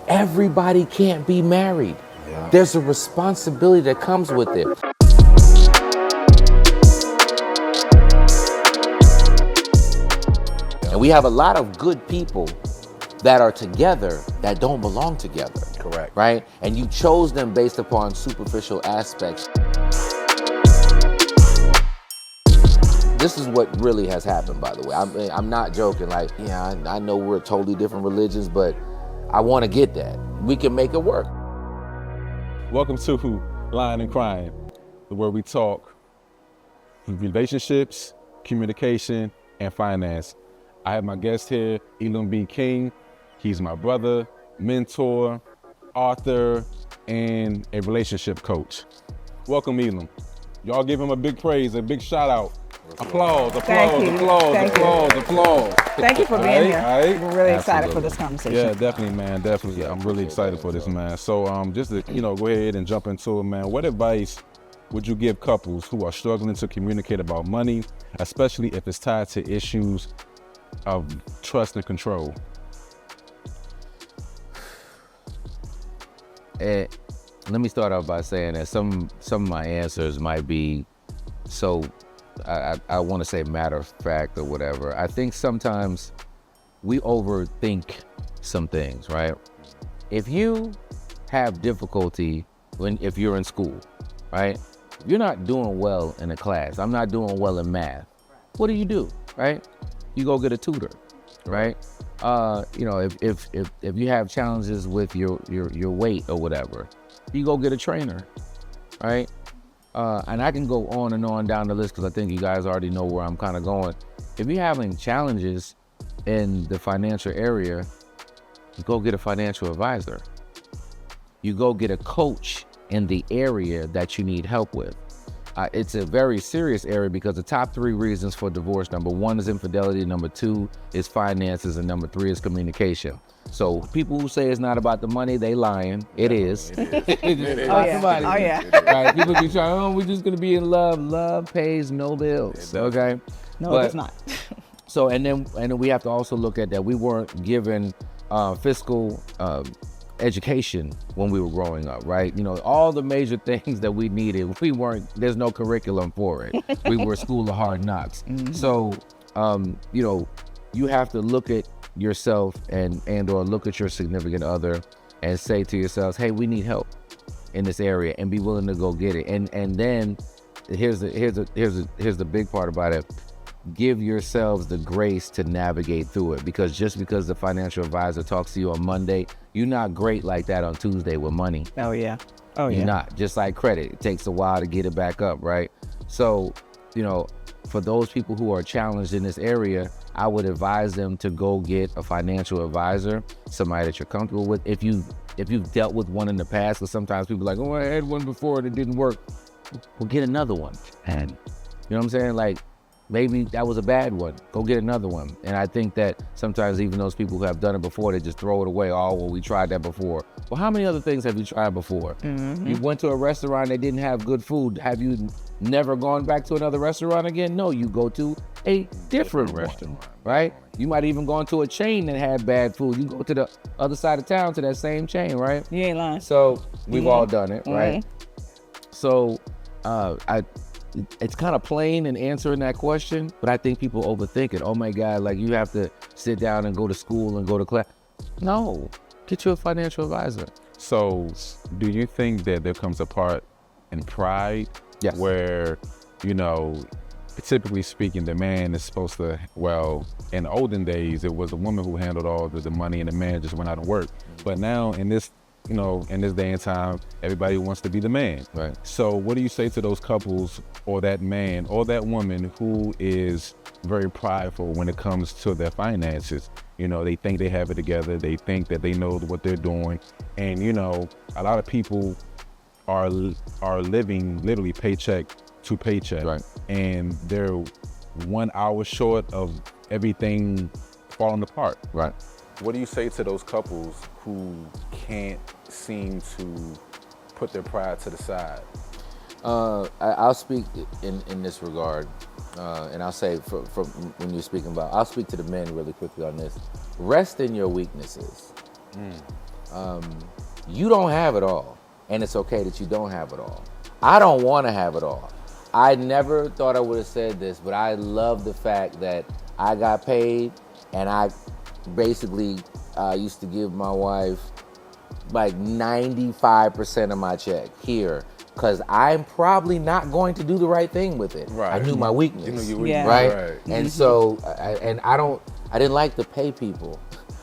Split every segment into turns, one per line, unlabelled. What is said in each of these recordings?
everybody can't be married.
Yeah.
There's a responsibility that comes with it. And we have a lot of good people that are together that don't belong together.
Correct.
Right? And you chose them based upon superficial aspects. This is what really has happened, by the way. I'm not joking. Like, yeah, I know we're totally different religions, but I want to get that. We can make it work.
Welcome to Lyin and Cryin, where we talk relationships, communication, and finance. I have my guest here, Elam B King. He's my brother, mentor, author, and a relationship coach. Welcome, Elam. Y'all give him a big praise, a big shout out. Applause, applause, applause, applause.
Thank you for being here.
All right.
We're really excited for this conversation.
Yeah, definitely, man, definitely. I'm really excited for this, man. So just to, go ahead and jump into it, man. What advice would you give couples who are struggling to communicate about money, especially if it's tied to issues of trust and control?
Let me start off by saying that some of my answers might be so, I want to say matter of fact or whatever. I think sometimes we overthink some things, right? If you have difficulty if you're in school, right? If you're not doing well in a class, I'm not doing well in math, what do? Right? You go get a tutor, right? If you have challenges with your weight or whatever, you go get a trainer, right? And I can go on and on down the list because I think you guys already know where I'm kind of going. If you're having challenges in the financial area, you go get a financial advisor. You go get a coach in the area that you need help with. It's a very serious area because the top 3 reasons for divorce, number 1 is infidelity, number 2 is finances, and number 3 is communication. So people who say it's not about the money, they lying. It is. It's about the money.
Oh, yeah.
Right? People be trying, we're just gonna be in love. Love pays no bills. Okay?
No, it's not.
So and then we have to also look at that we weren't given fiscal education when we were growing up, right? All the major things that we needed, there's no curriculum for it. We were a school of hard knocks. Mm-hmm. So, you have to look at yourself and or look at your significant other and say to yourselves, hey, we need help in this area, and be willing to go get it. And then here's the big part about it. Give yourselves the grace to navigate through it, because just because the financial advisor talks to you on Monday, you're not great like that on Tuesday with money.
Oh yeah.
You're not. Just like credit, it takes a while to get it back up, right? So, for those people who are challenged in this area, I would advise them to go get a financial advisor, somebody that you're comfortable with. If you've dealt with one in the past, because sometimes people are like, oh, I had one before and it didn't work. Well, get another one. And you know what I'm saying? Like, maybe that was a bad one. Go get another one. And I think that sometimes even those people who have done it before, they just throw it away. Oh, well, we tried that before. Well, how many other things have you tried before? Mm-hmm. You went to a restaurant, they didn't have good food. Have you never gone back to another restaurant again? No, you go to a different restaurant, right? You might even go into a chain that had bad food. You go to the other side of town to that same chain, right?
You ain't lying.
So we've all done it, right? So it's kind of plain in answering that question, but I think people overthink it. Oh my God, like you have to sit down and go to school and go to class. No, get you a financial advisor.
So do you think that there comes a part in pride?
Yes.
Where, typically speaking, the man is supposed to, in the olden days, it was a woman who handled all the money and the man just went out and worked. But now in this day and time, everybody wants to be the man.
Right.
So what do you say to those couples or that man or that woman who is very prideful when it comes to their finances? They think they have it together. They think that they know what they're doing. And, a lot of people are living literally paycheck to paycheck.
Right.
And they're 1 hour short of everything falling apart.
Right.
What do you say to those couples who can't seem to put their pride to the side?
I'll speak in this regard, and I'll say from when you're speaking about, I'll speak to the men really quickly on this. Rest in your weaknesses. You don't have it all, and it's okay that you don't have it all. I don't want to have it all. I never thought I would have said this, but I love the fact that I got paid, and I basically used to give my wife like 95% of my check here, because I'm probably not going to do the right thing with it.
Right.
I knew my weakness.
You know your
Yeah.
weakness.
Right?
Right.
And so, I didn't like to pay people.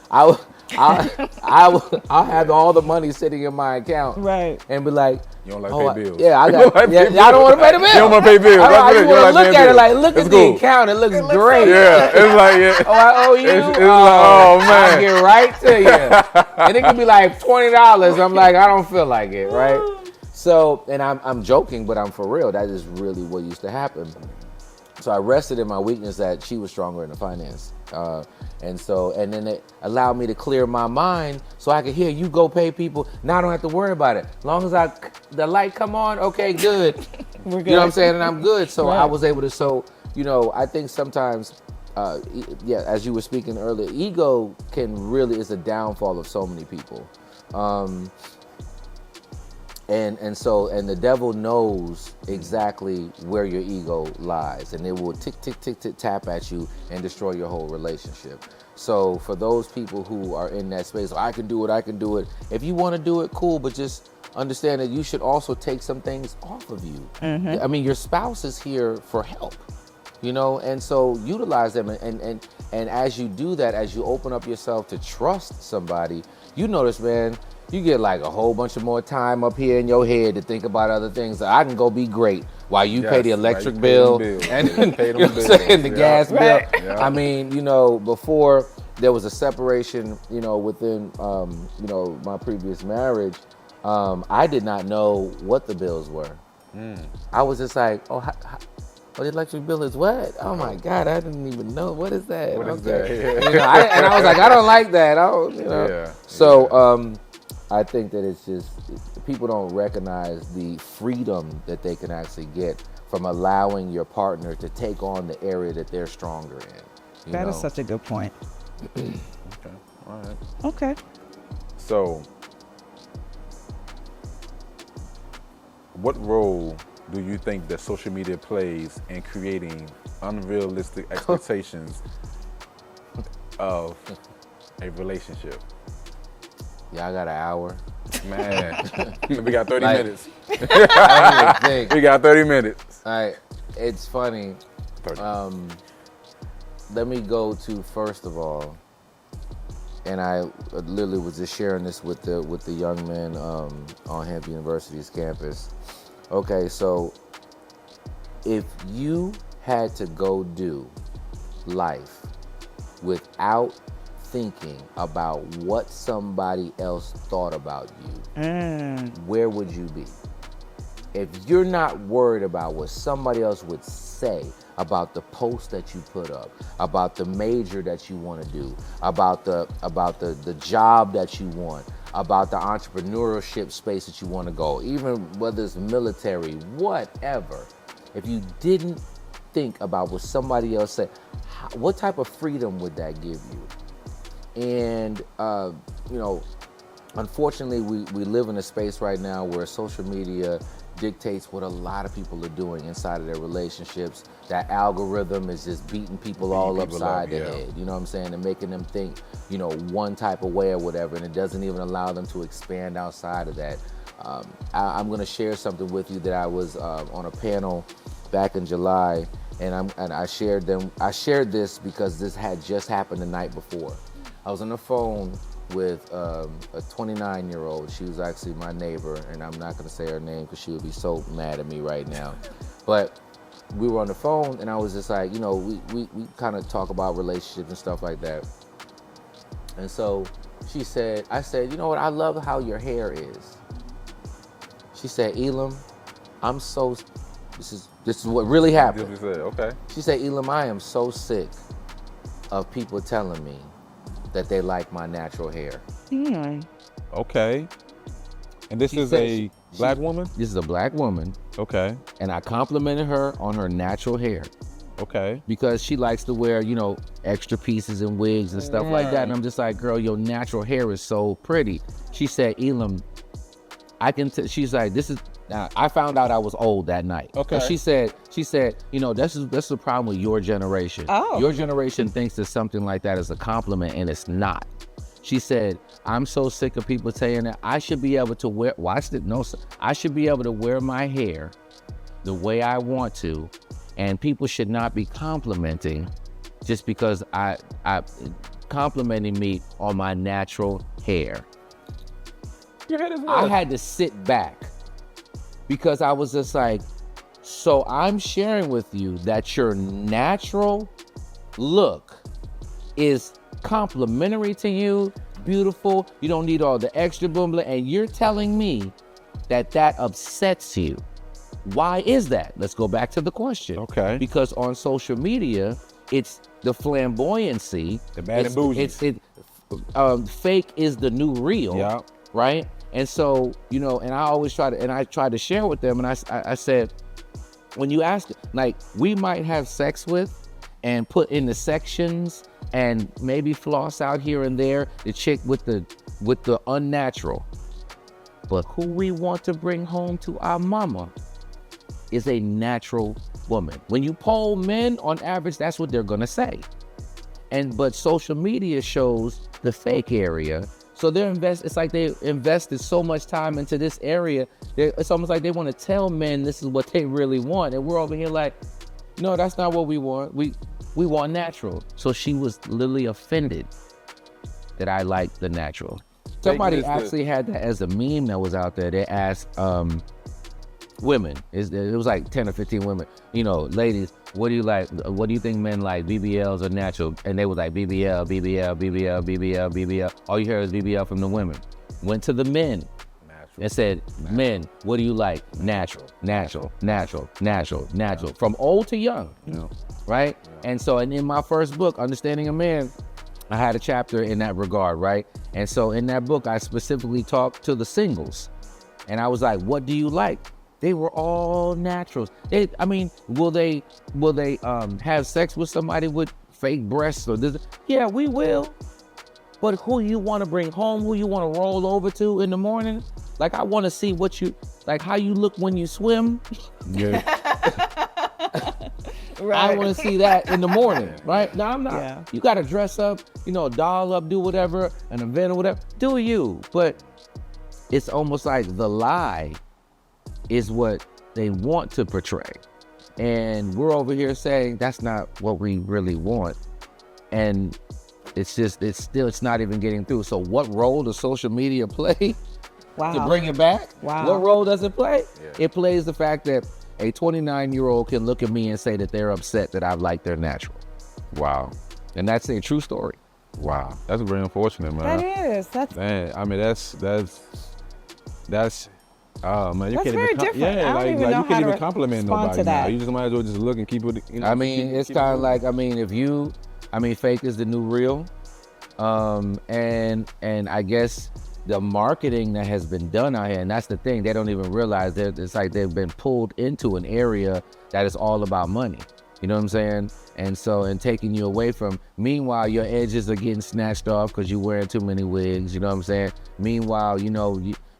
I'll have all the money sitting in my account,
Right.
and be like,
You don't like
oh,
pay bills.
Yeah, I
You don't
got.
like
Yeah,
pay
I don't want to pay the bill.
You don't want to pay bills.
I
That's
just
it. You
want to
don't like
look
paying
at it
bills.
like, look
It's
at
cool.
the account. It looks great.
Yeah, it's like, yeah.
Oh, I owe you.
It's like, oh, man.
I'll get right to you. And it could be like $20. I'm like, I don't feel like it, right? So, and I'm joking, but I'm for real. That is really what used to happen. So I rested in my weakness that she was stronger in the finance. And then it allowed me to clear my mind so I could hear you go pay people. Now I don't have to worry about it. As long as the light come on, okay, good.
We're good.
You know what I'm saying? And I'm good. So
Right.
I was able to, I think sometimes, as you were speaking earlier, ego is a downfall of so many people. And the devil knows exactly where your ego lies, and it will tick, tick, tick, tick, tap at you and destroy your whole relationship. So for those people who are in that space, I can do it. If you want to do it, cool, but just understand that you should also take some things off of you.
Mm-hmm.
I mean, your spouse is here for help, and so utilize them. And as you do that, as you open up yourself to trust somebody, you notice, man, you get like a whole bunch of more time up here in your head to think about other things. I can go be great while you pay the electric bill and the gas bill.
Right.
Yeah.
I mean, before there was a separation, within, my previous marriage, I did not know what the bills were. I was just like, the electric bill is what? Oh my God, I didn't even know. What is that?
What is
Okay.
that?
And I was like, I don't like that.
Yeah.
So I think that it's just, people don't recognize the freedom that they can actually get from allowing your partner to take on the area that they're stronger in.
That is such a good point.
Okay. All right.
Okay.
So, what role do you think that social media plays in creating unrealistic expectations of a relationship?
Yeah, I got an hour.
Man, we got 30
Like-
minutes.
I don't even think.
We got 30 minutes.
It's funny.
30.
Let me go to, first of all, and I literally was just sharing this with the young men on Hampton University's campus. Okay, so if you had to go do life without thinking about what somebody else thought about you, where would you be? If you're not worried about what somebody else would say about the post that you put up, about the major that you want to do, about the job that you want, about the entrepreneurship space that you want to go, even whether it's military, whatever. If you didn't think about what somebody else said, what type of freedom would that give you? And unfortunately, we live in a space right now where social media dictates what a lot of people are doing inside of their relationships. That algorithm is just beating people all upside the head, you know what I'm saying, and making them think, one type of way or whatever, and it doesn't even allow them to expand outside of that. I'm going to share something with you that I was on a panel back in July, and I shared this because this had just happened the night before. I was on the phone with a 29-year-old. She was actually my neighbor, and I'm not going to say her name because she would be so mad at me right now. But we were on the phone, and I was just like, we kind of talk about relationships and stuff like that. And so I said, you know what, I love how your hair is. She said, Elam, this is what really happened.
You said, okay.
She said, Elam, I am so sick of people telling me that they like my natural hair.
Okay. And this
She
is
said
a black woman?
This is a black woman,
Okay.
and I complimented her on her natural hair.
Okay.
because she likes to wear, extra pieces and wigs and stuff like that. And I'm just like, girl, your natural hair is so pretty. She said, Elam, she's like, I found out I was old that night.
Okay.
So she said, this is the problem with your generation.
Oh.
Your generation thinks that something like that is a compliment, and it's not. She said, I'm so sick of people saying that I should be able to wear, I should be able to wear my hair the way I want to, and people should not be complimenting just because I complimenting me on my natural hair. I had to sit back because I was just like, so I'm sharing with you that your natural look is complimentary to you, beautiful, you don't need all the extra boom, and you're telling me that upsets you. Why is that? Let's go back to the question.
Okay.
Because on social media, it's the flamboyancy.
The bad and bougie.
Fake is the new real.
Yeah.
Right? And so, and I always try to share with them. And I said, when you ask, like, we might have sex with and put in the sections and maybe floss out here and there, the chick with the unnatural. But who we want to bring home to our mama is a natural woman. When you poll men, on average, that's what they're gonna say. But social media shows the fake area. So it's like they invested so much time into this area. It's almost like they want to tell men this is what they really want. And we're over here like, no, that's not what we want. We want natural. So she was literally offended that I like the natural. Somebody actually had that as a meme that was out there. They asked women, it was like 10 or 15 women, ladies, what do you like? What do you think men like, BBLs or natural? And they were like, BBL, BBL, BBL, BBL, BBL. All you hear is BBL from the women. Went to the men and said, men, what do you like? Natural, natural, natural, natural, natural. From old to young, right? Yeah. And in my first book, Understanding a Man, I had a chapter in that regard, right? And so in that book, I specifically talked to the singles. And I was like, what do you like? They were all naturals. Will they have sex with somebody with fake breasts or this? Yeah, we will. But who you want to bring home, who you want to roll over to in the morning? Like, I want to see how you look when you swim.
Yeah.
Right.
I want to see that in the morning, right? No, I'm not.
Yeah.
You got to dress up, doll up, do whatever, an event or whatever. Do you? But it's almost like the lie is what they want to portray. And we're over here saying that's not what we really want. And it's not even getting through. So what role does social media play to bring it back?
Wow.
What role does it play? Yeah. It plays the fact that a 29-year-old can look at me and say that they're upset that I like their natural.
Wow.
And that's a true story.
Wow. That's very unfortunate, man.
That is.
That's oh man, you
that's
can't
very
even
different.
yeah,
I don't even know
you
how
can't
to
even compliment
respond
nobody
to that.
now. You just might as well just look and keep it.
It's kind of like, fake is the new real. And I guess the marketing that has been done out here, and that's the thing, they don't even realize that it's like they've been pulled into an area that is all about money. You know what I'm saying? And taking you away from, meanwhile, your edges are getting snatched off because you're wearing too many wigs, you know what I'm saying? Meanwhile,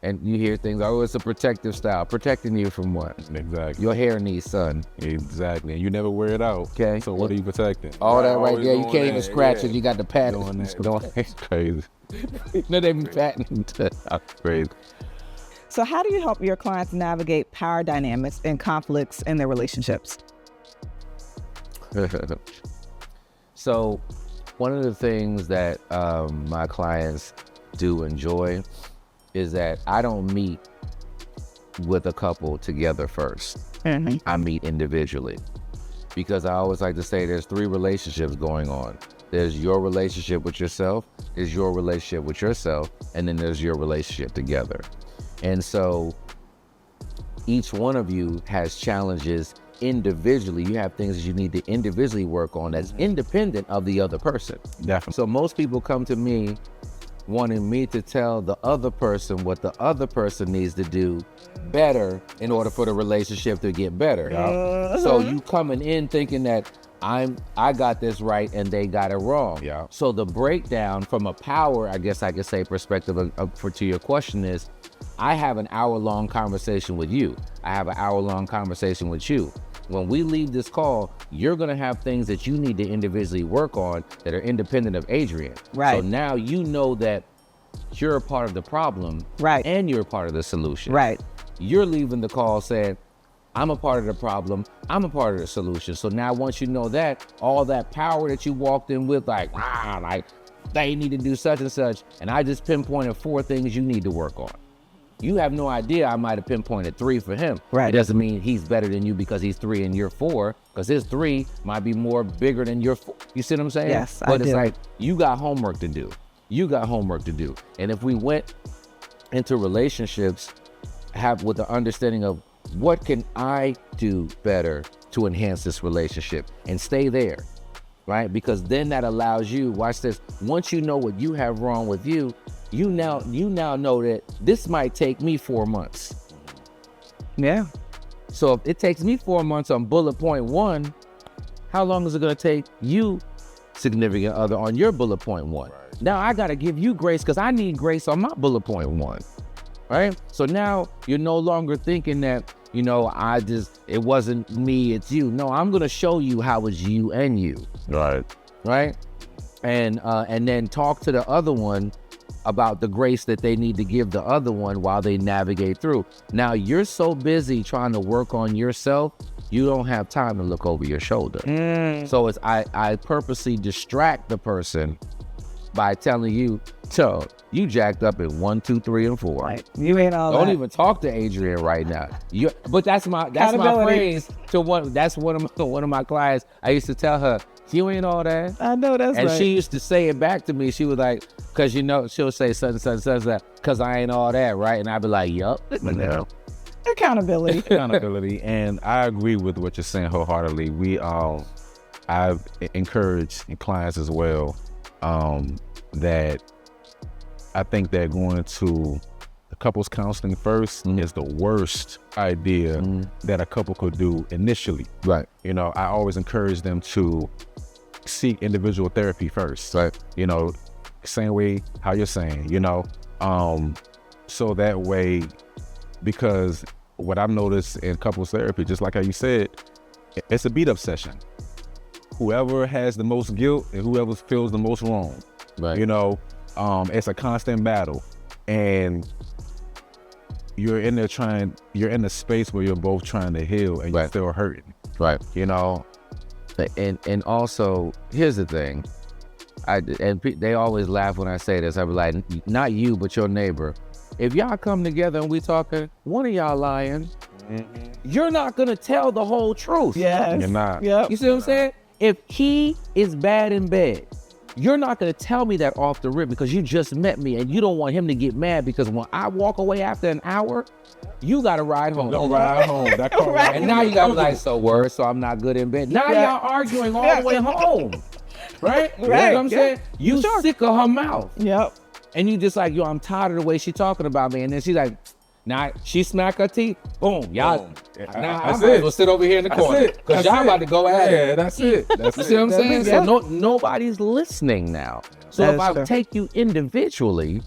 and you hear things, oh, it's a protective style. Protecting you from what?
Exactly.
Your hair needs sun.
Exactly. And you never wear it out.
Okay.
So what are you protecting?
All that right there, you can't even scratch it. You got the pattern.
It's crazy.
No, they be patented.
That's crazy.
So how do you help your clients navigate power dynamics and conflicts in their relationships?
So one of the things that my clients do enjoy is that I don't meet with a couple together first.
Mm-hmm.
I meet individually, because I always like to say there's 3 relationships going on. There's your relationship with yourself, there's your relationship with yourself, and then there's your relationship together. And so each one of you has challenges individually. You have things that you need to individually work on that's independent of the other person.
Definitely.
So most people come to me wanting me to tell the other person what the other person needs to do better in order for the relationship to get better. So you coming in thinking that, I got this right and they got it wrong.
Yeah.
So the breakdown from a power, I guess I could say, perspective to your question is, I have an hour-long conversation with you. I have an hour-long conversation with you. When we leave this call, you're gonna have things that you need to individually work on that are independent of Adrian.
Right.
So now you know that you're a part of the problem,
Right.
and you're a part of the solution.
Right.
You're leaving the call saying, I'm a part of the problem, I'm a part of the solution. So now once you know that, all that power that you walked in with, like they need to do such and such, and I just pinpointed 4 things you need to work on. You have no idea I might have pinpointed 3 for him.
Right.
It doesn't mean he's better than you because he's 3 and you're 4, because his 3 might be more bigger than your 4. You see what I'm saying?
Yes, I
But it's
do.
like, you got homework to do. You got homework to do. And if we went into relationships with the understanding of what can I do better to enhance this relationship and stay there, right? Because then that allows you, watch this, once you know what you have wrong with you, you now know that this might take me 4 months.
Yeah.
So if it takes me 4 months on bullet point 1, how long is it gonna take you, significant other, on your bullet point 1? Right. Now I gotta give you grace because I need grace on my bullet point 1, right? So now you're no longer thinking that, it wasn't me, it's you. No, I'm gonna show you how it's you and you. Right? And then talk to the other one about the grace that they need to give the other one while they navigate through. Now you're so busy trying to work on yourself, you don't have time to look over your shoulder. So it's I purposely distract the person by telling you, so you jacked up in 1, 2, 3, and 4.
Right. You ain't all
Don't
that.
even talk to Adrian right now. But that's my phrase to one. That's one of my clients. I used to tell her, you ain't all that.
I know that's
And
right.
she used to say it back to me. She was like, because she'll say such and such, because I ain't all that, right? And I'd be like, yup.
Accountability.
Accountability. And I agree with what you're saying wholeheartedly. I've encouraged clients as well that I think that going to the couples counseling first is the worst idea that a couple could do initially.
Right.
I always encourage them to seek individual therapy first.
Right.
Same way how you're saying, so that way, because what I've noticed in couples therapy, just like how you said, it's a beat up session. Whoever has the most guilt and whoever feels the most wrong,
Right.
It's a constant battle, and you're in a space where you're both trying to heal and you're still hurting.
Right. And also, here's the thing. They always laugh when I say this. I be like, not you, but your neighbor. If y'all come together and we talking, one of y'all lying, you're not gonna tell the whole truth.
Yes.
You're not.
Yep.
You see what I'm saying? If he is bad in bed, you're not gonna tell me that off the rip because you just met me and you don't want him to get mad because when I walk away after an hour, you gotta ride home.
Don't ride home. That car
Right.
ride
And now you gotta be like, so I'm not good in bed. Now y'all arguing all the way home. Right? You know what I'm saying? You sick of her mouth.
Yep.
And you just like, yo, I'm tired of the way she talking about me. And then she's like, now she smack her teeth. Boom. Y'all. Now I
That's
might as
it.
well sit over here in the corner.
it.
Because
That's
y'all
it.
about to go at it.
Yeah, that's it. That's
You see what I'm saying?
Yeah.
So nobody's listening now. So
That
if
is
I
true.
take you individually,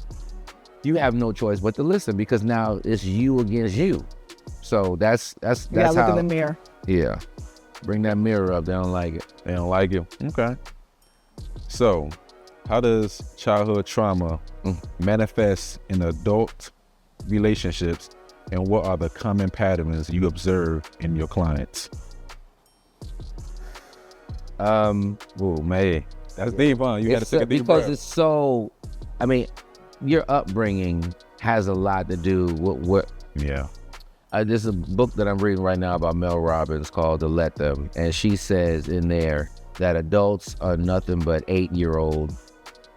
you have no choice but to listen because now it's you against you. So that's
You gotta
how.
look in the mirror.
Yeah. Bring that mirror up. They don't like it.
They don't like it. Okay. So, how does childhood trauma manifest in adult relationships, and what are the common patterns you observe in your clients? Oh man, that's deep, huh? You got to take a deep
because
breath.
it's so. I mean, your upbringing has a lot to do with what.
Yeah.
There's a book that I'm reading right now about Mel Robbins called "To Let Them," and she says in there that adults are nothing but 8-year-old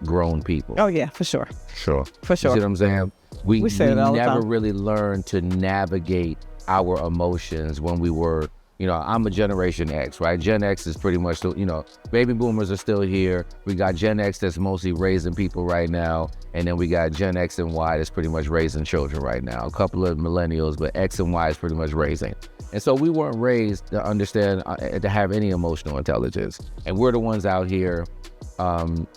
grown people.
Oh yeah, for sure.
Sure.
For
You
sure.
see what I'm saying? We
say it all the
never
time.
really learned to navigate our emotions when we were, I'm a Generation X, right? Gen X is pretty much, baby boomers are still here. We got Gen X that's mostly raising people right now. And then we got Gen X and Y that's pretty much raising children right now. A couple of millennials, but X and Y is pretty much raising. And so we weren't raised to understand, to have any emotional intelligence. And we're the ones out here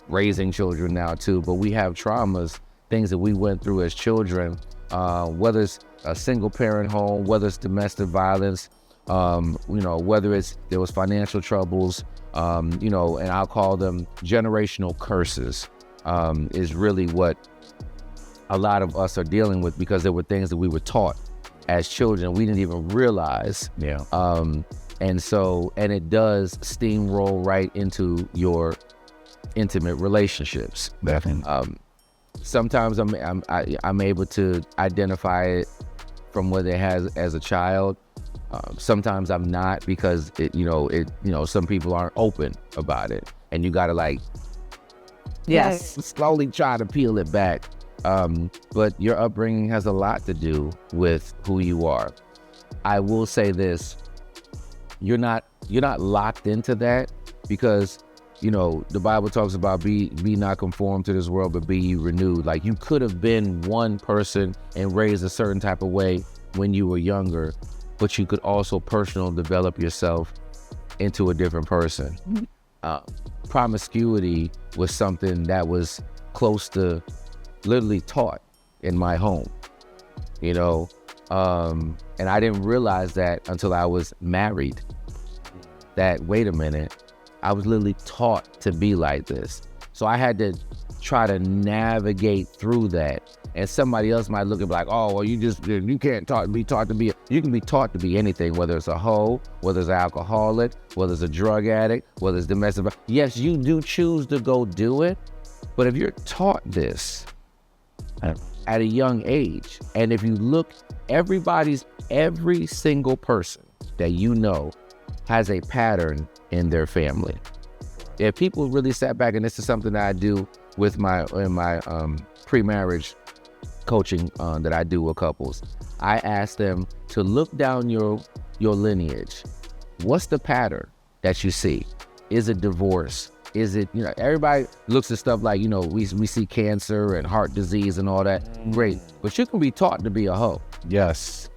raising children now too. But we have traumas, things that we went through as children, whether it's a single parent home, whether it's domestic violence, whether there was financial troubles, and I'll call them generational curses, is really what a lot of us are dealing with, because there were things that we were taught as children we didn't even realize.
Yeah.
And it does steamroll right into your intimate relationships.
Definitely.
Sometimes I'm able to identify it from what it has as a child. Sometimes I'm not, because some people aren't open about it, and you gotta slowly try to peel it back. But your upbringing has a lot to do with who you are. I will say this: you're not locked into that, because the Bible talks about be not conformed to this world, but be ye renewed. Like, you could have been one person and raised a certain type of way when you were younger, but you could also personally develop yourself into a different person. Promiscuity was something that was close to literally taught in my home, and I didn't realize that until I was married, that, wait a minute, I was literally taught to be like this. So I had to try to navigate through that. And somebody else might look and be like, oh, well, you can't be taught to be, you can be taught to be anything, whether it's a hoe, whether it's an alcoholic, whether it's a drug addict, whether it's domestic. Yes, you do choose to go do it. But if you're taught this at a young age, and if you look, every single person that has a pattern in their family. If people really sat back, and this is something that I do with my pre-marriage coaching that I do with couples, I ask them to look down your lineage. What's the pattern that you see? Is it divorce? Is it, everybody looks at stuff like, we see cancer and heart disease and all that. Great. But you can be taught to be a hoe.
Yes.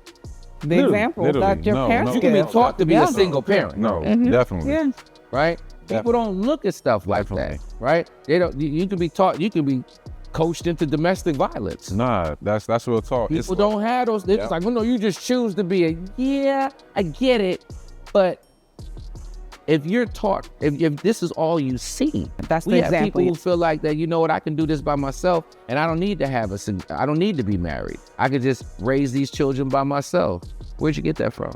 The example that your parents
You can be taught to be a single parent.
No, definitely.
Yeah.
Right? People don't look at stuff like that, right? They don't. You can be taught. You can be coached into domestic violence.
Nah, that's real talk.
People don't have those. They're just like, well, no, you just choose to be yeah, I get it, but if you're taught, if this is all you see,
that's the
we have
example.
people who feel like that. You know what? I can do this by myself, and I don't need to I don't need to be married. I could just raise these children by myself. Where'd you get that from?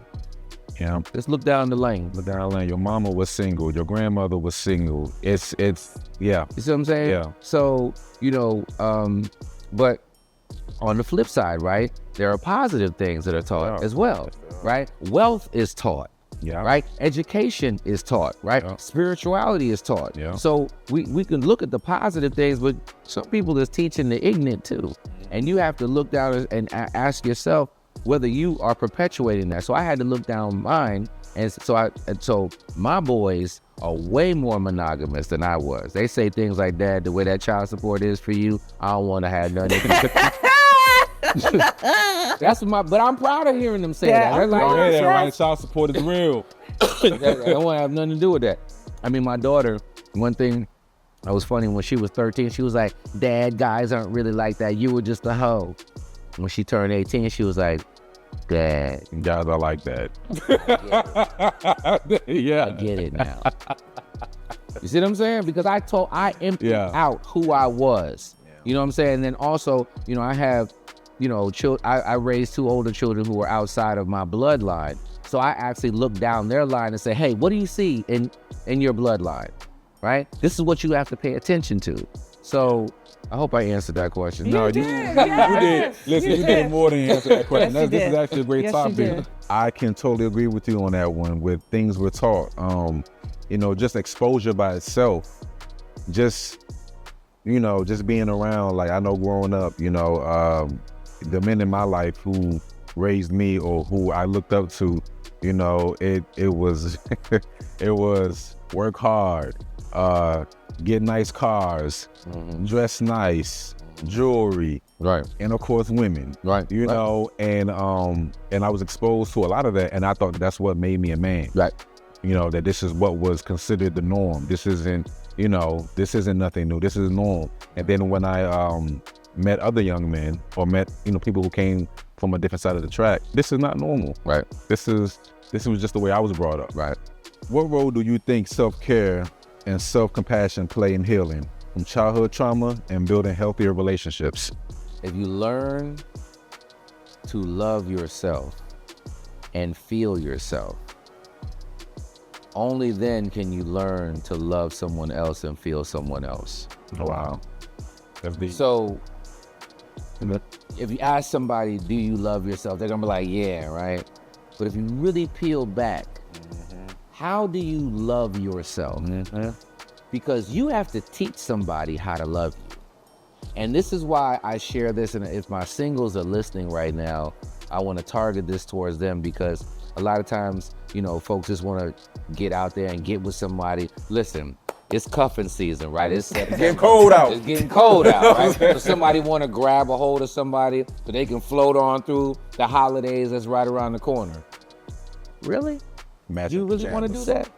Yeah.
Just look down the lane.
Look down the lane. Your mama was single. Your grandmother was single. It's yeah.
You see what I'm saying?
Yeah.
So, but on the flip side, right, there are positive things that are taught as well, right? Wealth is taught.
Yeah.
Right? Education is taught, right?
Yeah.
Spirituality is taught.
Yeah.
So we can look at the positive things, but some people is teaching the ignorant too. And you have to look down and ask yourself whether you are perpetuating that. So I had to look down mine, and so my boys are way more monogamous than I was. They say things like, Dad, the way that child support is for you, I don't want to have none. But I'm proud of hearing them say that. They're like,
right? Child support is real.
I don't want to have nothing to do with that. I mean, my daughter, one thing that was funny, when she was 13, she was like, Dad, guys aren't really like that. You were just a hoe. When she turned 18, she was like, Dad.
Guys are like that.
Yeah. I get it now. You see what I'm saying? Because I emptied out who I was. You know what I'm saying? And then also, I have, I raised 2 older children who were outside of my bloodline. So I actually look down their line and say, hey, what do you see in your bloodline? Right? This is what you have to pay attention to. So I hope I answered that question.
No, you did. Listen, you did more than answer that question. This is actually a great topic. I can totally agree with you on that one. With things we're taught, just exposure by itself, just being around. Like, I know growing up, the men in my life who raised me or who I looked up to, You know, it was it was work hard, get nice cars, dress nice, jewelry,
Right.
and of course women.
Right.
You
Right.
know, and I was exposed to a lot of that, and I thought that's what made me a man.
Right.
You know, that this is what was considered the norm. This isn't, you know, this isn't nothing new. This is norm. And then when I met other young men, or met, you know, people who came from a different side of the track, this is not normal.
Right.
This was just the way I was brought up.
Right.
What role do you think self-care and self-compassion play in healing from childhood trauma and building healthier relationships?
If you learn to love yourself and feel yourself, only then can you learn to love someone else and feel someone else.
Oh, wow. That's deep.
So if you ask somebody, do you love yourself? They're gonna be like, yeah, right? But if you really peel back, how do you love yourself? Because you have to teach somebody how to love you. And this is why I share this, and if my singles are listening right now, I want to target this towards them, because a lot of times, you know, folks just want to get out there and get with somebody. Listen, it's cuffing season, right? It's
getting cold out.
It's getting cold out, right? So somebody want to grab a hold of somebody so they can float on through the holidays that's right around the corner. Really?
Matching
You really want to do that?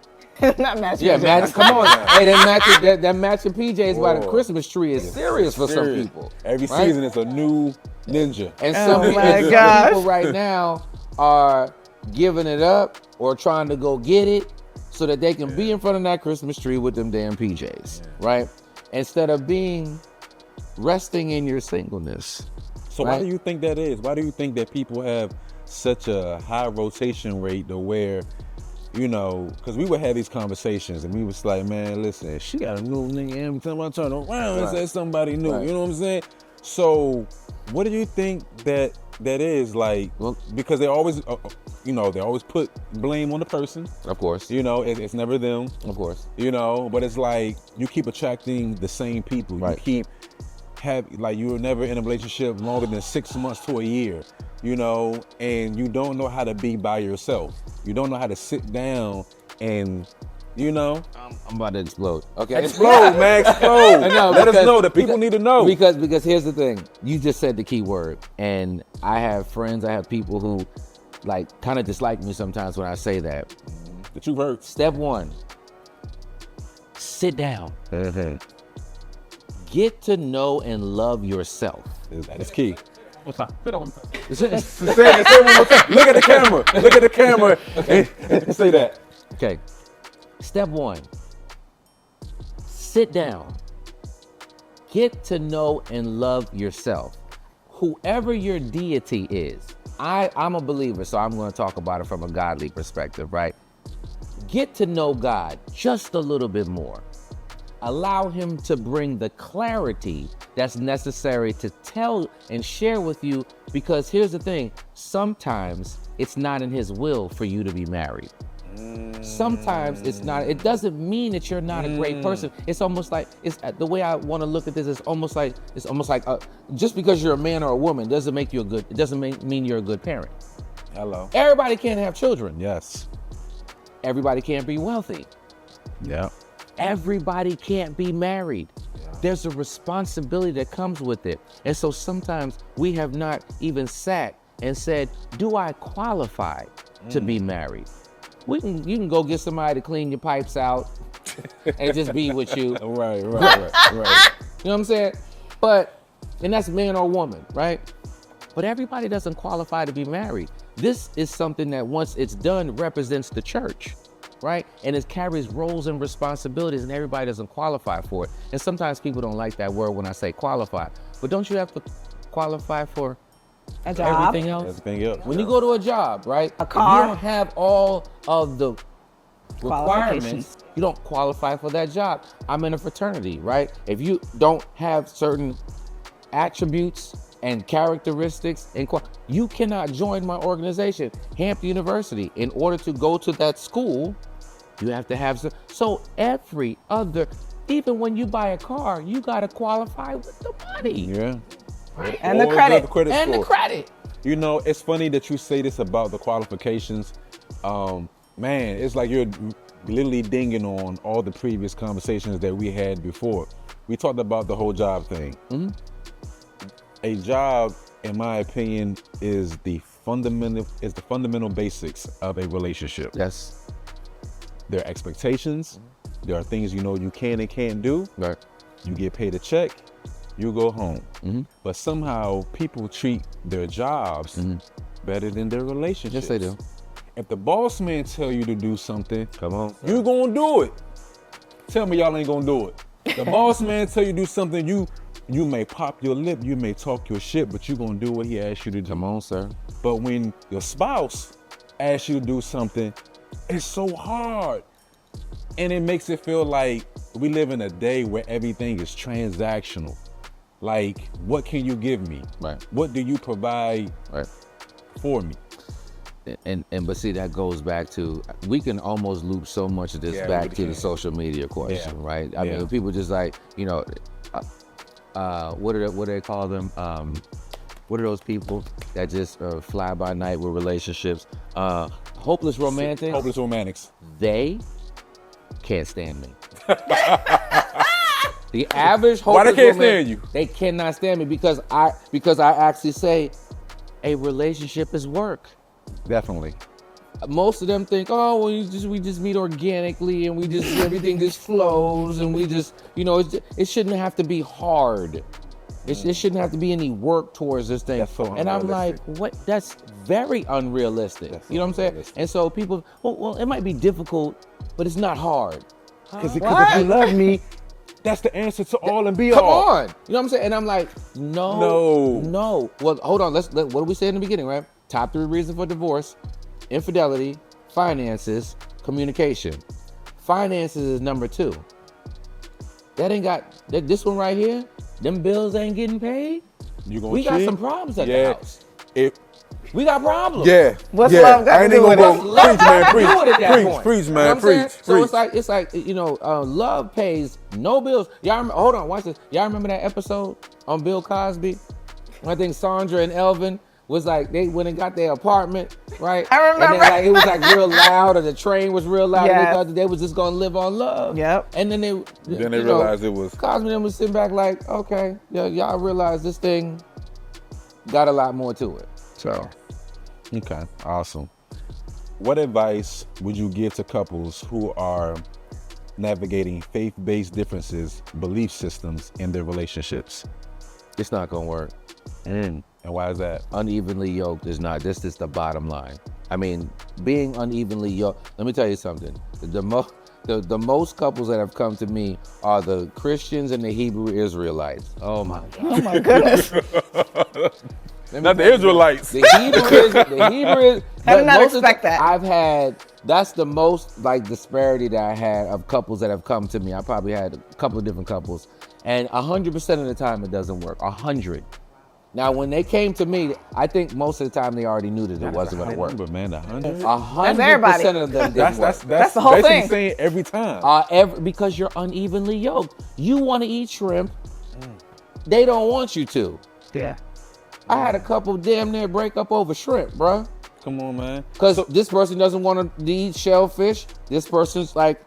Not matching.
Yeah, matching. Come on. Hey, that matching PJs by the
Whoa.
Christmas tree is serious for some people.
Every
right?
season it's a new ninja.
And
Oh
some,
my
and some
gosh.
people right now are giving it up or trying to go get it so that they can be in front of that Christmas tree with them damn PJs, right? Instead of resting in your singleness.
So
right?
why do you think that is? Why do you think that people have such a high rotation rate to where, you know, because we would have these conversations and we was like, man, listen, she got a new nigga every time I turn around and say somebody new,
Right.
you know what I'm saying? So what do you think that is like?
Well,
because they always, you know, they always put blame on the person.
of course,
You know, it's never them.
of course.
You know, but it's like you keep attracting the same people.
Right.
You keep you were never in a relationship longer than 6 months to a year, you know, and you don't know how to be by yourself. You don't know how to sit down and, you know.
I'm about to explode. Okay.
Explode, man, explode.
No,
Let us
because-
know. The people need to know.
Because here's the thing. You just said the key word. And I have friends, I have people who like kind of dislike me sometimes when I say that.
The truth hurts.
Step one, sit down. Get to know and love yourself.
That is key.
It's-
Say it one more time. Look at the camera. Look at the camera. And say that.
Okay. Step one, sit down. Get to know and love yourself. Whoever your deity is, I'm a believer, so I'm going to talk about it from a godly perspective, right? Get to know God just a little bit more. Allow him to bring the clarity that's necessary to tell and share with you, because here's the thing, sometimes it's not in his will for you to be married. Sometimes it's not. It doesn't mean that you're not a great person. It's almost like, it's the way I want to look at this is almost like just because you're a man or a woman doesn't make you it doesn't mean you're a good parent.
Hello.
Everybody can't have children.
Yes.
Everybody can't be wealthy.
Yeah.
Everybody can't be married. There's a responsibility that comes with it. And so sometimes we have not even sat and said, do I qualify to be married? You can go get somebody to clean your pipes out and just be with you.
Right.
You know what I'm saying? And that's man or woman, right? But everybody doesn't qualify to be married. This is something that once it's done represents the church, right? And it carries roles and responsibilities, and everybody doesn't qualify for it. And sometimes people don't like that word when I say qualify. But don't you have to qualify for
A job.
everything else?
Everything else.
When you go to a job, right?
A car.
If you don't have all of the requirements,
Qualifications.
you don't qualify for that job. I'm in a fraternity, right? If you don't have certain attributes and characteristics, you cannot join my organization, Hampton University. In order to go to that school, you have to have so every other, even when you buy a car, you got to qualify with the money.
Yeah.
And the
Or
credit.
the credit
And the
score.
credit.
You know, it's funny that you say this about the qualifications. Man, it's like you're literally dinging on all the previous conversations that we had before. We talked about the whole job thing. A job, in my opinion, is the fundamental basics of a relationship.
Yes.
There are expectations. There are things you know you can and can't do.
Right.
You get paid a check, you go home. But somehow people treat their jobs better than their relationships.
Yes, they do.
If the boss man tell you to do something,
Come on.
you gonna do it. Tell me y'all ain't gonna do it. The boss man tell you to do something, you may pop your lip, you may talk your shit, but you gonna do what he asks you to do.
Come on, sir.
But when your spouse asks you to do something, it's so hard. And it makes it feel like we live in a day where everything is transactional. Like, what can you give me?
Right.
What do you provide
Right.
for me?
And but see, that goes back to, we can almost loop so much of this
Yeah,
back
we
to the
can.
social media question,
Yeah.
right? I
Yeah.
mean, people just like, you know, what do they call them? What are those people that just fly by night with relationships? Hopeless romantics.
Hopeless romantics.
They can't stand me. The average
Why they
hopeless
can't
romantic,
stand you?
They cannot stand me because I actually say a relationship is work.
Definitely.
Most of them think, oh, well, we just meet organically and we just everything just flows and we just, you know, it shouldn't have to be hard. It shouldn't have to be any work towards this thing.
That's so
and I'm like,
unrealistic.
what? That's very unrealistic.
That's so
You know what I'm saying?
unrealistic.
And so people, well, it might be difficult, but it's not hard.
Because if you love me, that's the answer to all and be
Come
all.
on. You know what I'm saying? And I'm like, no. Well, hold on. What did we say in the beginning, right? Top 3 reasons for divorce: infidelity, finances, communication. Finances is number 2. That ain't got this one right here. Them bills ain't getting paid.
You gonna
We got
cheat?
some problems at the
Yeah.
house.
If
We got problems.
Yeah.
What's
yeah.
love got
I ain't
to do
even
with
gonna
it?
go
Love
preach, man.
got to
Preach,
do it at that
preach,
point.
preach,
You know what
man.
I'm saying?
Preach,
So
preach.
it's like you know, love pays no bills. Hold on, watch this. Y'all remember that episode on Bill Cosby? I think Sandra and Elvin was like, they went and got their apartment, right?
I remember.
And then like it was like real loud, or the train was real loud. And
Yes.
they thought that they was just gonna live on love.
Yep.
And then they
Then they
you know,
realized it was.
Cosby and them was sitting back like, okay, yeah, y'all realize this thing got a lot more to it. So
Okay, awesome. What advice would you give to couples who are navigating faith-based differences, belief systems in their relationships?
it's not gonna work.
And why is that?
Unevenly yoked is not. This is the bottom line. I mean, being unevenly yoked. Let me tell you something. The most couples that have come to me are the Christians and the Hebrew Israelites. Oh my God.
Oh my goodness.
Not the Israelites.
The Hebrew is.
I did not
most of
expect that.
I've had. That's the most like disparity that I had of couples that have come to me. I probably had a couple of different couples, and 100% of the time it doesn't work. 100. Now, when they came to me, I think most of the time they already knew that it wasn't going to work.
Remember, man, 100.
100% of them didn't work.
That's the whole
basically
thing.
saying every time.
Because you're unevenly yoked. You want to eat shrimp. They don't want you to.
Yeah.
I had a couple damn near break up over shrimp, bruh.
Come on, man.
Because this person doesn't want to eat shellfish. This person's like,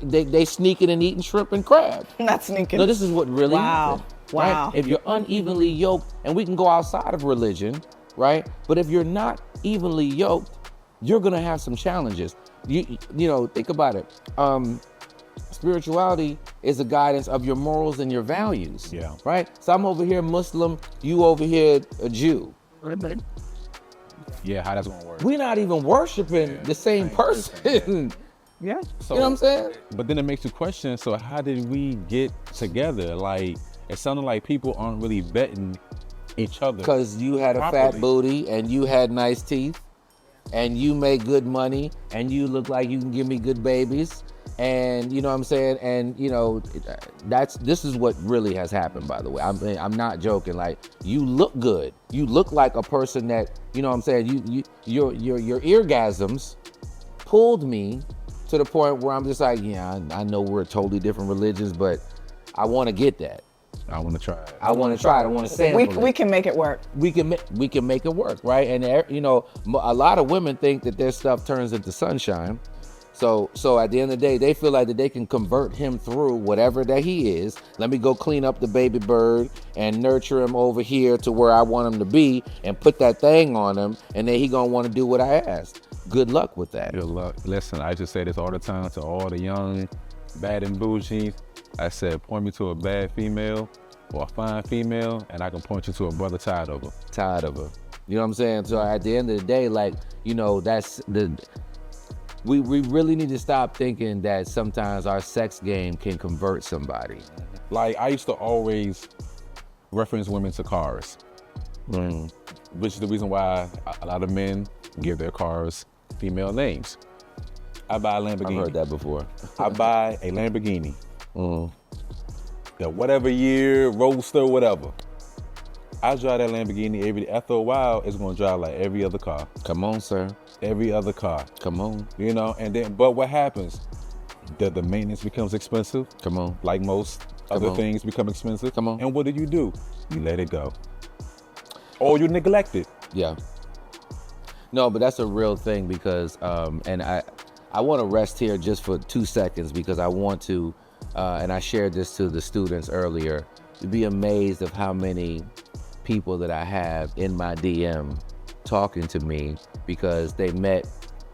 they sneaking and eating shrimp and crab.
Not sneaking.
No, this is what really
Wow.
happened.
Wow.
Right? If you're unevenly yoked, and we can go outside of religion, right? But if you're not evenly yoked, you're gonna have some challenges. You know, think about it. Spirituality is a guidance of your morals and your values.
Yeah.
Right? So I'm over here Muslim, you over here a Jew.
Yeah, how that's gonna work.
We're not even worshiping the same person.
Yeah.
So,
You know what I'm saying?
But then it makes you question, so how did we get together? Like, it sounded like people aren't really vetting each other.
Because you had a fat
Properly.
booty and you had nice teeth and you make good money and you look like you can give me good babies. And you know what I'm saying? And you know, this is what really has happened, by the way. I'm not joking. Like, you look good. You look like a person that, you know what I'm saying? Your eargasms pulled me to the point where I'm just like, yeah, I know we're totally different religions, but I want to get that.
I want to try it.
I want to try it. I want to sample it.
We can make it work.
We can make it work, right? And a lot of women think that their stuff turns into sunshine. So at the end of the day, they feel like that they can convert him through whatever that he is. Let me go clean up the baby bird and nurture him over here to where I want him to be and put that thing on him, and then he gonna want to do what I asked. Good luck with that.
Good luck. Listen, I just say this all the time to all the young, bad and bougie. I said, point me to a bad female or a fine female, and I can point you to a brother tired of her.
Tired of her. You know what I'm saying? So at the end of the day, like, that's we really need to stop thinking that sometimes our sex game can convert somebody.
Like, I used to always reference women to cars, which is the reason why a lot of men give their cars female names. I buy a Lamborghini.
I've heard that before.
I buy a Lamborghini. The whatever year, Roadster, whatever. I drive that Lamborghini after a while, it's gonna drive like every other car.
Come on, sir.
Every other car.
Come on.
And then, but what happens? The maintenance becomes expensive.
Come on.
Like most other things become expensive.
Come on.
And what do? You let it go. Or you neglect it.
Yeah. No, but that's a real thing because, and I want to rest here just for 2 seconds because I want to, and I shared this to the students earlier, to be amazed of how many people that I have in my DM talking to me because they met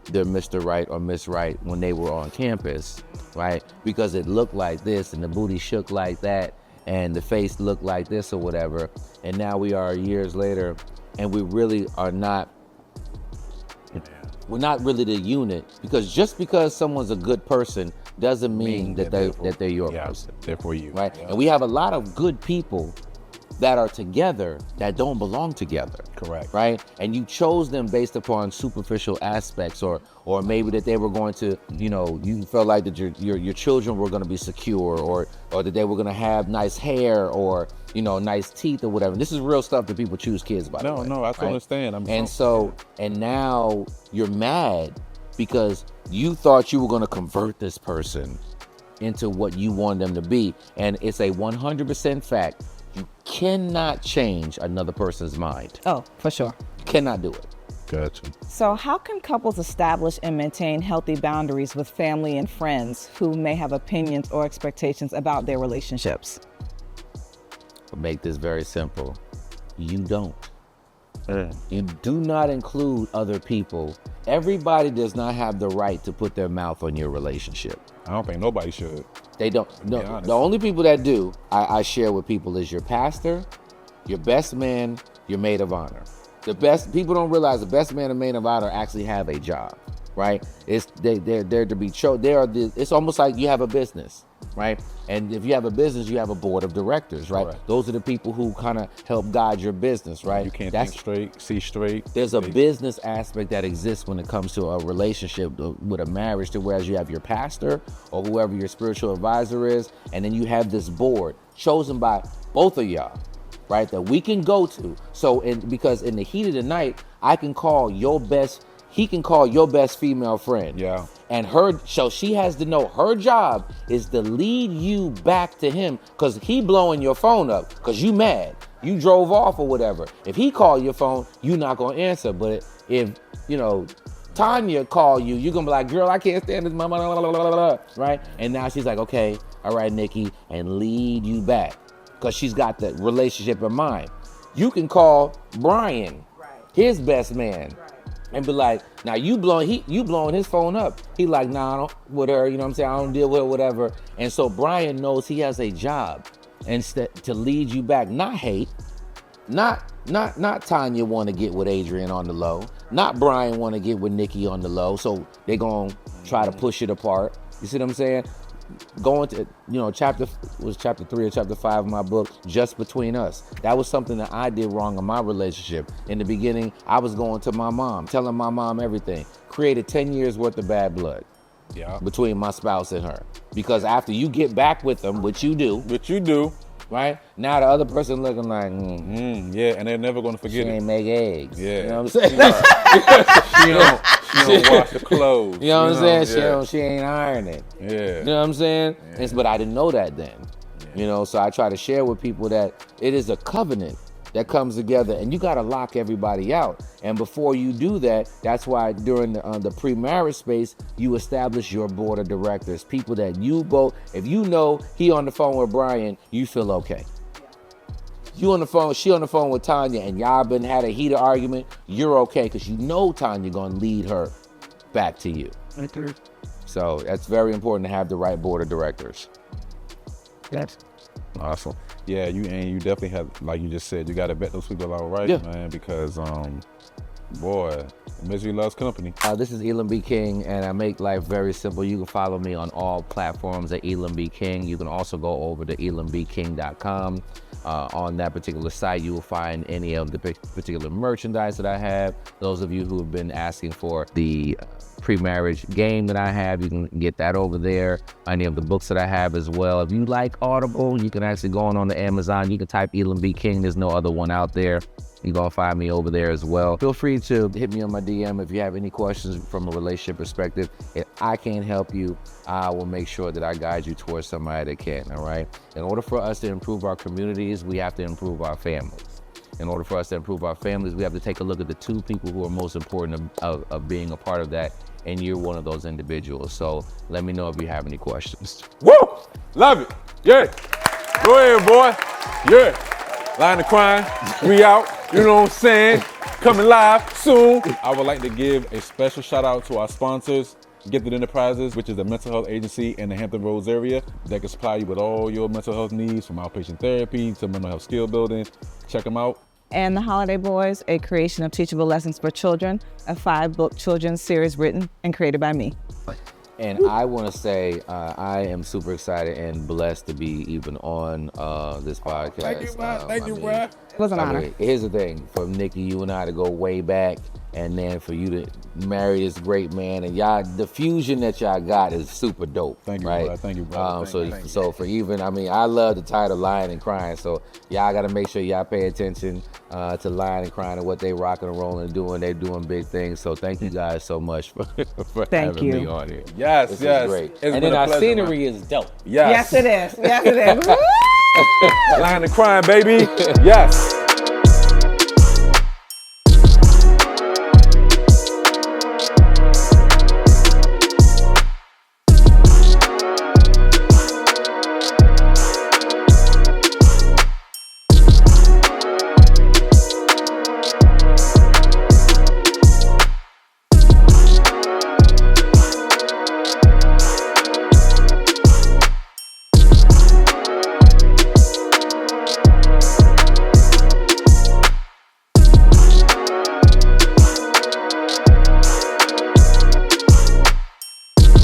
their Mr. Right or Miss Right when they were on campus, right? Because it looked like this and the booty shook like that and the face looked like this or whatever. And now we are years later and we really are not, we're not really the unit because just because someone's a good person doesn't mean that they're your person.
They're for you.
Right?
Yeah.
And we have a lot of good people that are together that don't belong together.
Correct.
Right? And you chose them based upon superficial aspects or maybe that they were going to, you felt like that your children were going to be secure or that they were going to have nice hair or, nice teeth or whatever. This is real stuff that people choose kids by the way.
No, I totally understand.
And now you're mad because you thought you were going to convert this person into what you want them to be. And it's a 100% fact. You cannot change another person's mind.
Oh, for sure.
You cannot do it.
Gotcha.
So how can couples establish and maintain healthy boundaries with family and friends who may have opinions or expectations about their relationships?
I'll make this very simple. You don't. You do not include other people. Everybody does not have the right to put their mouth on your relationship.
I don't think nobody should.
They don't. No, the only people that do, I share with people is your pastor, your best man, your maid of honor. The best people don't realize the best man and maid of honor actually have a job, right? They're to be it's almost like you have a business, right? And if you have a business, you have a board of directors, right?
Correct.
Those are the people who kind of help guide your business, right?
You can't think straight, see straight.
There's a business aspect that exists when it comes to a relationship with a marriage, to whereas you have your pastor or whoever your spiritual advisor is, and then you have this board chosen by both of y'all, right? That we can go to. So, because in the heat of the night, he can call your best female friend.
Yeah.
And so she has to know her job is to lead you back to him because he blowing your phone up because you mad. You drove off or whatever. If he call your phone, you not going to answer. But if, Tanya call you, you're going to be like, girl, I can't stand this, mama, right? And now she's like, okay, all right, Nikki, and lead you back because she's got the relationship in mind. You can call Brian, his best man, and be like, now you blowing his phone up. He like, nah, I don't with her, you know what I'm saying? I don't deal with her, whatever. And so Brian knows he has a job instead to lead you back, not hate, not Tanya want to get with Adrian on the low, not Brian want to get with Nikki on the low. So they gonna try to push it apart. You see what I'm saying? Going to, chapter 3 or chapter 5 of my book, Just Between Us. That was something that I did wrong in my relationship. In the beginning, I was going to my mom, telling my mom everything. Created 10 years worth of bad blood between my spouse and her. Because after you get back with them, which you do, right? Now the other person looking like,
yeah, and they're never going to forget
she
it.
ain't make eggs.
Yeah.
You know what I'm saying?
She don't wash the clothes.
You know what I'm saying? She ain't ironing.
Yeah.
You know what I'm saying?
Yeah.
But I didn't know that then.
Yeah.
You know, so I try to share with people that it is a covenant that comes together, and you got to lock everybody out. And before you do that, that's why during the pre-marriage space, you establish your board of directors, people that you both, if you know he on the phone with Brian, you feel okay. You on the phone, she on the phone with Tanya, and y'all been had a heated argument, you're okay, because you know Tanya gonna lead her back to you. So that's very important to have the right board of directors.
Good.
Awesome. Yeah, you definitely have, like you just said, you got to vet those people out right,
Yeah.
man, because boy, misery loves company.
This is Elam B King, and I make life very simple. You can follow me on all platforms at Elam B King. You can also go over to elambking.com. On that particular site, you will find any of the particular merchandise that I have. Those of you who have been asking for the pre-marriage game that I have, you can get that over there. Any of the books that I have as well. If you like Audible, you can actually go on the Amazon. You can type Elam B King. There's no other one out there. You're gonna find me over there as well. Feel free to hit me on my DM if you have any questions from a relationship perspective. If I can't help you, I will make sure that I guide you towards somebody that can, all right? In order for us to improve our communities, we have to improve our families. In order for us to improve our families, we have to take a look at the two people who are most important of being a part of that, and you're one of those individuals. So let me know if you have any questions.
Woo! Love it. Yeah. Go ahead, boy. Yeah. Lyin and Cryin. We out. You know what I'm saying? Coming live soon. I would like to give a special shout out to our sponsors, Gifted Enterprises, which is a mental health agency in the Hampton Roads area that can supply you with all your mental health needs, from outpatient therapy to mental health skill building. Check them out.
And The Holiday Boys, a creation of teachable lessons for children, a 5-book children's series written and created by me.
And I want to say I am super excited and blessed to be even on this podcast.
Thank you, man. Thank you, bro.
It was an honor.
Here's the thing, for Nikki, you and I to go way back, and then for you to marry this great man, and y'all, the fusion that y'all got is super dope.
Thank you,
right?
brother. Thank you, brother.
So for even, I mean, I love the title Lyin and Cryin, so y'all got to make sure y'all pay attention to Lyin and Cryin and what they rocking and rolling and doing. They're doing big things. So thank you guys so much for having me on here.
Yes,
This
yes.
is great.
It's
And
been
then
a
our
pleasure,
scenery is dope.
Yes.
Yes, it is. Yes, it is.
Lyin and Cryin, baby. Yes.